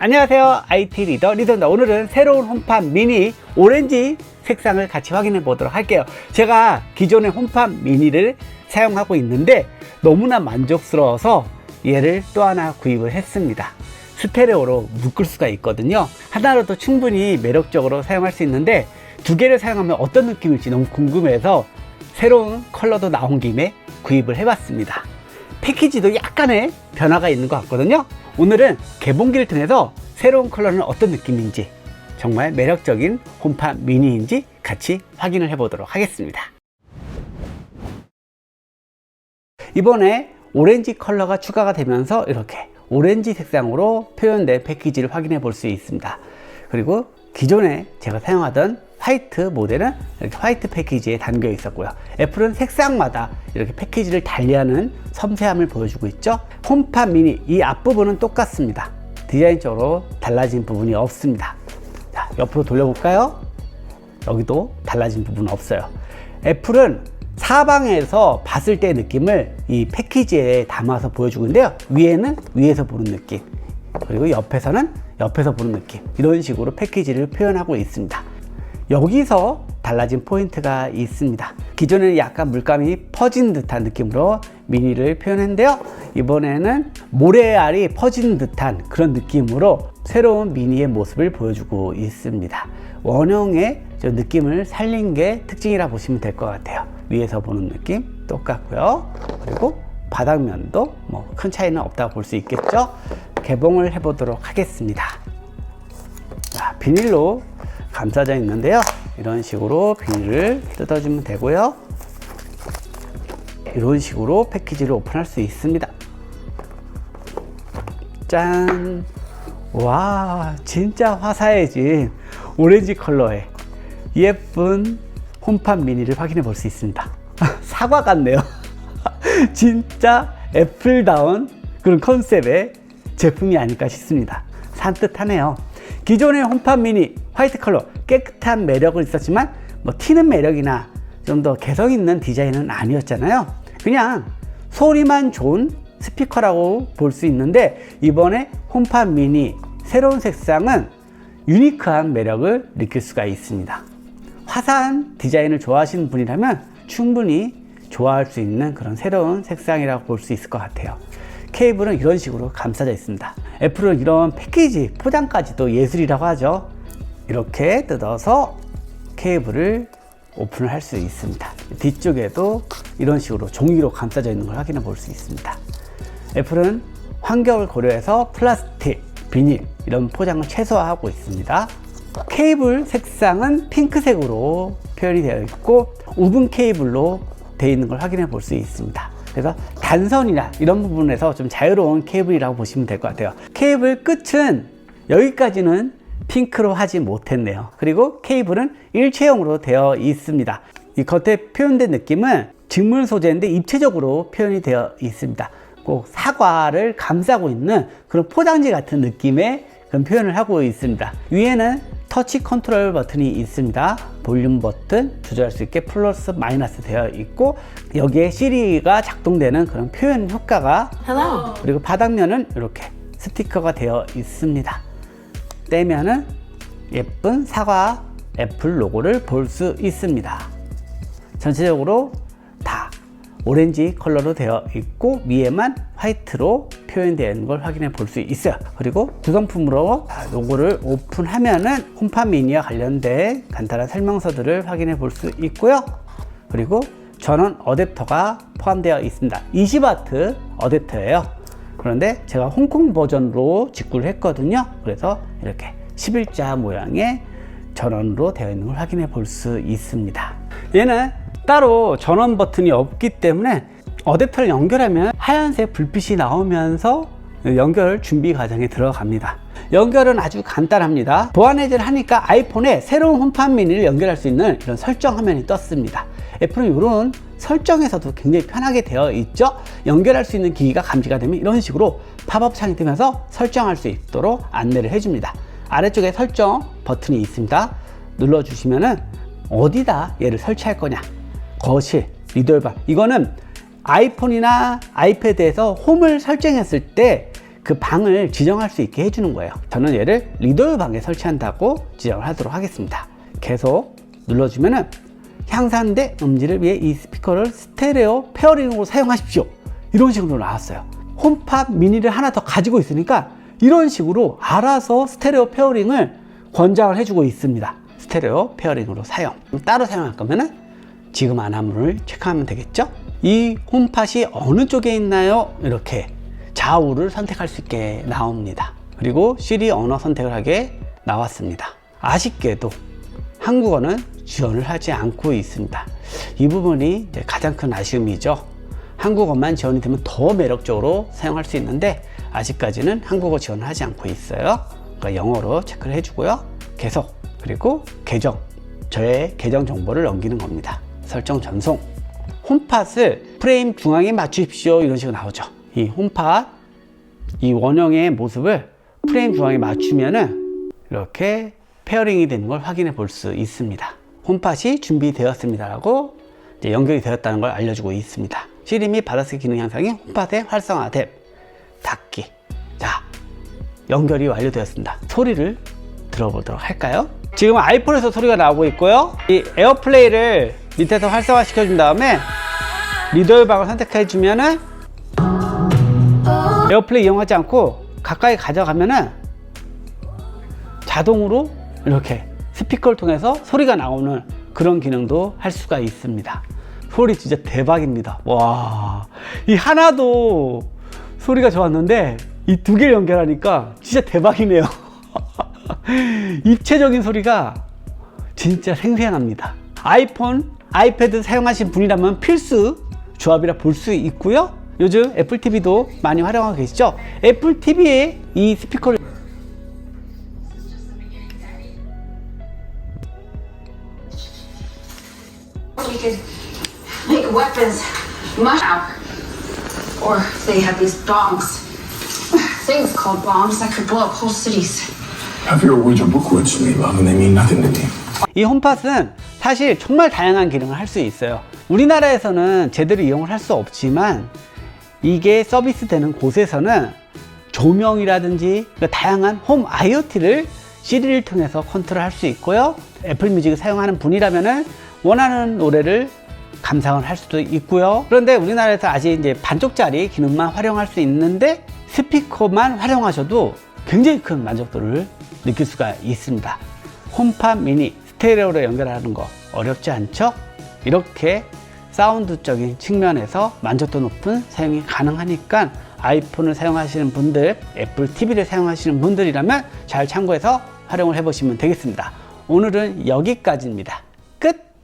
안녕하세요, IT 리더입니다. 오늘은 새로운 홈판 미니 오렌지 색상을 같이 확인해 보도록 할게요. 제가 기존의 홈판 미니를 사용하고 있는데 너무나 만족스러워서 얘를 또 하나 구입을 했습니다. 스테레오로 묶을 수가 있거든요. 하나로도 충분히 매력적으로 사용할 수 있는데 두 개를 사용하면 어떤 느낌일지 너무 궁금해서 새로운 컬러도 나온 김에 구입을 해봤습니다. 패키지도 약간의 변화가 있는 것 같거든요. 오늘은 개봉기를 통해서 새로운 컬러는 어떤 느낌인지, 정말 매력적인 홈판 미니인지 같이 확인을 해보도록 하겠습니다. 이번에 오렌지 컬러가 추가가 되면서 이렇게 오렌지 색상으로 표현된 패키지를 확인해 볼 수 있습니다. 그리고 기존에 제가 사용하던 화이트 모델은 이렇게 화이트 패키지에 담겨 있었고요. 애플은 색상마다 이렇게 패키지를 달리하는 섬세함을 보여주고 있죠. 홈판 미니 이 앞부분은 똑같습니다. 디자인적으로 달라진 부분이 없습니다. 자, 옆으로 돌려볼까요? 여기도 달라진 부분은 없어요. 애플은 사방에서 봤을 때의 느낌을 이 패키지에 담아서 보여주고 있는데요. 위에는 위에서 보는 느낌, 그리고 옆에서는 옆에서 보는 느낌, 이런 식으로 패키지를 표현하고 있습니다. 여기서 달라진 포인트가 있습니다. 기존에는 약간 물감이 퍼진 듯한 느낌으로 미니를 표현했는데요. 이번에는 모래알이 퍼진 듯한 그런 느낌으로 새로운 미니의 모습을 보여주고 있습니다. 원형의 느낌을 살린 게 특징이라 보시면 될 것 같아요. 위에서 보는 느낌 똑같고요. 그리고 바닥면도 뭐 큰 차이는 없다고 볼 수 있겠죠. 개봉을 해보도록 하겠습니다. 자, 비닐로 감싸져 있는데요. 이런 식으로 비닐을 뜯어주면 되고요. 이런 식으로 패키지를 오픈할 수 있습니다. 짠! 와, 진짜 화사해진 오렌지 컬러의 예쁜 홈판 미니를 확인해 볼 수 있습니다. 사과 같네요. 진짜 애플다운 그런 컨셉의 제품이 아닐까 싶습니다. 산뜻하네요. 기존의 홈판 미니 화이트 컬러 깨끗한 매력은 있었지만 뭐 튀는 매력이나 좀 더 개성 있는 디자인은 아니었잖아요. 그냥 소리만 좋은 스피커라고 볼 수 있는데 이번에 홈판 미니 새로운 색상은 유니크한 매력을 느낄 수가 있습니다. 화사한 디자인을 좋아하시는 분이라면 충분히 좋아할 수 있는 그런 새로운 색상이라고 볼 수 있을 것 같아요. 케이블은 이런 식으로 감싸져 있습니다. 애플은 이런 패키지 포장까지도 예술이라고 하죠. 이렇게 뜯어서 케이블을 오픈을 할 수 있습니다. 뒤쪽에도 이런 식으로 종이로 감싸져 있는 걸 확인해 볼 수 있습니다. 애플은 환경을 고려해서 플라스틱, 비닐 이런 포장을 최소화하고 있습니다. 케이블 색상은 핑크색으로 표현이 되어 있고 우분 케이블로 되어 있는 걸 확인해 볼 수 있습니다. 그래서 단선이나 이런 부분에서 좀 자유로운 케이블이라고 보시면 될 것 같아요. 케이블 끝은 여기까지는 핑크로 하지 못했네요. 그리고 케이블은 일체형으로 되어 있습니다. 이 겉에 표현된 느낌은 직물 소재인데 입체적으로 표현이 되어 있습니다. 꼭 사과를 감싸고 있는 그런 포장지 같은 느낌의 그런 표현을 하고 있습니다. 위에는 터치 컨트롤 버튼이 있습니다. 볼륨 버튼 조절할 수 있게 플러스 마이너스 되어 있고 여기에 시리가 작동되는 그런 표현 효과가 Hello. 그리고 바닥면은 이렇게 스티커가 되어 있습니다. 떼면은 예쁜 사과 애플 로고를 볼 수 있습니다. 전체적으로 다 오렌지 컬러로 되어 있고 위에만 화이트로 표현되는 걸 확인해 볼 수 있어요. 그리고 구성품으로 로고를 오픈하면은 홈판 미니와 관련된 간단한 설명서들을 확인해 볼 수 있고요. 그리고 전원 어댑터가 포함되어 있습니다. 20W 어댑터예요. 그런데 제가 홍콩 버전으로 직구를 했거든요. 그래서 이렇게 11자 모양의 전원으로 되어 있는 걸 확인해 볼 수 있습니다. 얘는 따로 전원 버튼이 없기 때문에 어댑터를 연결하면 하얀색 불빛이 나오면서 연결 준비 과정에 들어갑니다. 연결은 아주 간단합니다. 보안 해제를 하니까 아이폰에 새로운 홈판 미니를 연결할 수 있는 이런 설정 화면이 떴습니다. 애플은 이런 설정에서도 굉장히 편하게 되어 있죠. 연결할 수 있는 기기가 감지가 되면 이런 식으로 팝업 창이 뜨면서 설정할 수 있도록 안내를 해줍니다. 아래쪽에 설정 버튼이 있습니다. 눌러주시면은 어디다 얘를 설치할 거냐, 거실, 리더bar, 이거는 아이폰이나 아이패드에서 홈을 설정했을 때 그 방을 지정할 수 있게 해주는 거예요. 저는 얘를 리더유 방에 설치한다고 지정을 하도록 하겠습니다. 계속 눌러주면은 향상된 음질을 위해 이 스피커를 스테레오 페어링으로 사용하십시오. 이런 식으로 나왔어요. 홈팟 미니를 하나 더 가지고 있으니까 이런 식으로 알아서 스테레오 페어링을 권장을 해주고 있습니다. 스테레오 페어링으로 사용. 따로 사용할 거면은 지금 안화물을 체크하면 되겠죠? 이 홈팟이 어느 쪽에 있나요? 이렇게 좌우를 선택할 수 있게 나옵니다. 그리고 시리 언어 선택을 하게 나왔습니다. 아쉽게도 한국어는 지원을 하지 않고 있습니다. 이 부분이 이제 가장 큰 아쉬움이죠. 한국어만 지원이 되면 더 매력적으로 사용할 수 있는데 아직까지는 한국어 지원을 하지 않고 있어요. 그러니까 영어로 체크를 해주고요. 계속, 그리고 계정, 저의 계정 정보를 넘기는 겁니다. 설정 전송. 홈팟을 프레임 중앙에 맞추십시오. 이런 식으로 나오죠. 이 홈팟, 이 원형의 모습을 프레임 중앙에 맞추면은 이렇게 페어링이 되는 걸 확인해 볼 수 있습니다. 홈팟이 준비되었습니다라고 이제 연결이 되었다는 걸 알려주고 있습니다. 시리 및 받아쓰기 기능 향상이 홈팟에 활성화됨. 닫기. 자, 연결이 완료되었습니다. 소리를 들어보도록 할까요? 지금 아이폰에서 소리가 나오고 있고요. 이 에어플레이를 밑에서 활성화 시켜준 다음에 리더유 방을 선택해 주면은 에어플레이 이용하지 않고 가까이 가져가면은 자동으로 이렇게 스피커를 통해서 소리가 나오는 그런 기능도 할 수가 있습니다. 소리 진짜 대박입니다. 와, 이 하나도 소리가 좋았는데 이 두 개를 연결하니까 진짜 대박이네요. 입체적인 소리가 진짜 생생합니다. 아이폰, 아이패드 사용하신 분이라면 필수 조합이라 볼 수 있고요. 요즘 애플 TV도 많이 활용하고 계시죠? 애플 TV에 이 스피커를 You could make weapons much out. Or they have these bombs. Things called bombs that could blow up whole cities. Have your words are book words to me, love, and they mean nothing to me. 이 홈팟은 사실 정말 다양한 기능을 할 수 있어요. 우리나라에서는 제대로 이용을 할 수 없지만 이게 서비스 되는 곳에서는 조명이라든지 다양한 홈 IoT를 시리를 통해서 컨트롤 할 수 있고요. 애플 뮤직을 사용하는 분이라면은 원하는 노래를 감상을 할 수도 있고요. 그런데 우리나라에서 아직 이제 반쪽짜리 기능만 활용할 수 있는데 스피커만 활용하셔도 굉장히 큰 만족도를 느낄 수가 있습니다. 홈팟 미니 스테레오로 연결하는 거 어렵지 않죠? 이렇게 사운드적인 측면에서 만족도 높은 사용이 가능하니까 아이폰을 사용하시는 분들, 애플 TV를 사용하시는 분들이라면 잘 참고해서 활용을 해보시면 되겠습니다. 오늘은 여기까지입니다. 끝!